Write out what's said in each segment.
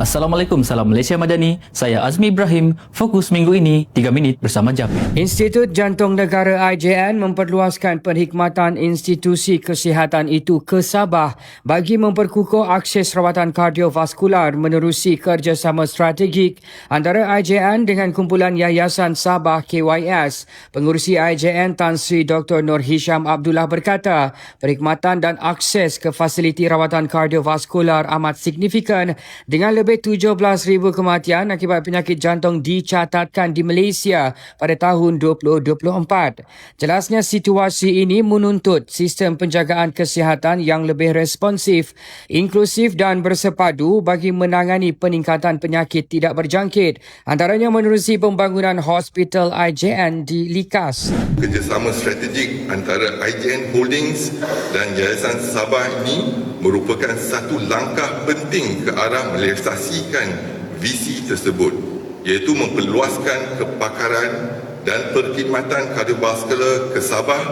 Assalamualaikum, salam Malaysia Madani. Saya Azmi Ibrahim. Fokus minggu ini 3 minit bersama Japin. Institut Jantung Negara IJN memperluaskan perkhidmatan institusi kesihatan itu ke Sabah bagi memperkukuh akses rawatan kardiovaskular menerusi kerjasama strategik antara IJN dengan kumpulan Yayasan Sabah KYS. Pengurusi IJN Tan Sri Dr. Nur Hisham Abdullah berkata, perkhidmatan dan akses ke fasiliti rawatan kardiovaskular amat signifikan dengan lebih 17,000 kematian akibat penyakit jantung dicatatkan di Malaysia pada tahun 2024. Jelasnya situasi ini menuntut sistem penjagaan kesihatan yang lebih responsif, inklusif dan bersepadu bagi menangani peningkatan penyakit tidak berjangkit, antaranya menerusi pembangunan hospital IJN di Likas. Kerjasama strategik antara IJN Holdings dan Yayasan Sabah ini merupakan satu langkah penting ke arah merealisasikan visi tersebut, iaitu memperluaskan kepakaran dan perkhidmatan kardiovaskular ke Sabah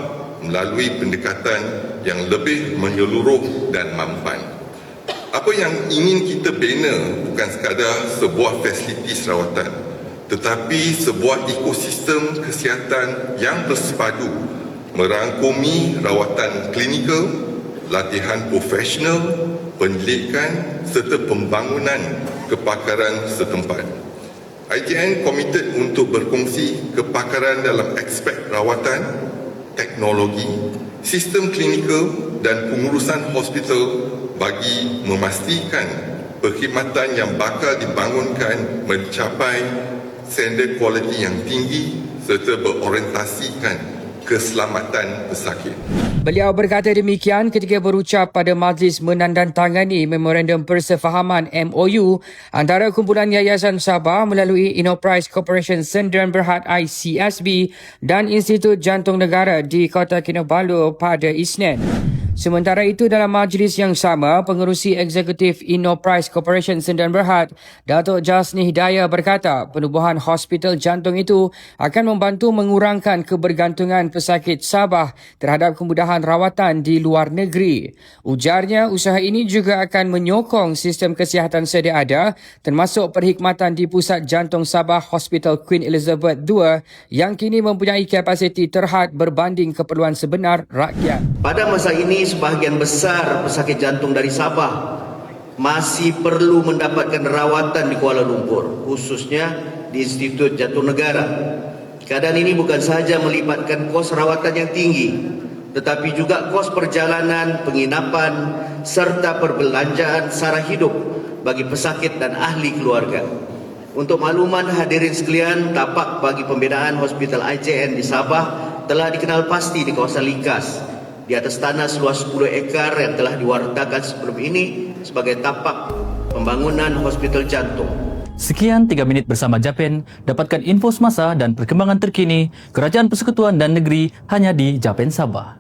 melalui pendekatan yang lebih menyeluruh dan mampan. Apa yang ingin kita bina bukan sekadar sebuah fasilitis rawatan, tetapi sebuah ekosistem kesihatan yang bersepadu merangkumi rawatan klinikal, latihan profesional, penyelidikan serta pembangunan kepakaran setempat. IJN komited untuk berkongsi kepakaran dalam aspek rawatan, teknologi, sistem klinikal dan pengurusan hospital bagi memastikan perkhidmatan yang bakal dibangunkan mencapai standard kualiti yang tinggi serta berorientasikan keselamatan pesakit. Beliau berkata demikian ketika berucap pada majlis menandatangani Memorandum Persefahaman MOU antara kumpulan Yayasan Sabah melalui Enterprise Corporation Sdn Bhd ICSB dan Institut Jantung Negara di Kota Kinabalu pada Isnin. Sementara itu, dalam majlis yang sama, pengerusi eksekutif Enterprise Corporation Sdn Bhd, Datuk Jasni Hidayah berkata, penubuhan hospital jantung itu akan membantu mengurangkan kebergantungan pesakit Sabah terhadap kemudahan rawatan di luar negeri. Ujarnya, usaha ini juga akan menyokong sistem kesihatan sedia ada, termasuk perkhidmatan di Pusat Jantung Sabah Hospital Queen Elizabeth II yang kini mempunyai kapasiti terhad berbanding keperluan sebenar rakyat. Pada masa ini, sebahagian besar pesakit jantung dari Sabah masih perlu mendapatkan rawatan di Kuala Lumpur, khususnya di Institut Jantung Negara. Keadaan ini bukan sahaja melibatkan kos rawatan yang tinggi, tetapi juga kos perjalanan, penginapan, serta perbelanjaan sara hidup bagi pesakit dan ahli keluarga. Untuk makluman hadirin sekalian, tapak bagi pembinaan Hospital IJN di Sabah telah dikenal pasti di kawasan Likas, di atas tanah seluas 10 ekar yang telah diwartakan sebelum ini sebagai tapak pembangunan hospital jantung. Sekian 3 minit bersama Japin. Dapatkan info semasa dan perkembangan terkini Kerajaan Persekutuan dan Negeri hanya di Japin Sabah.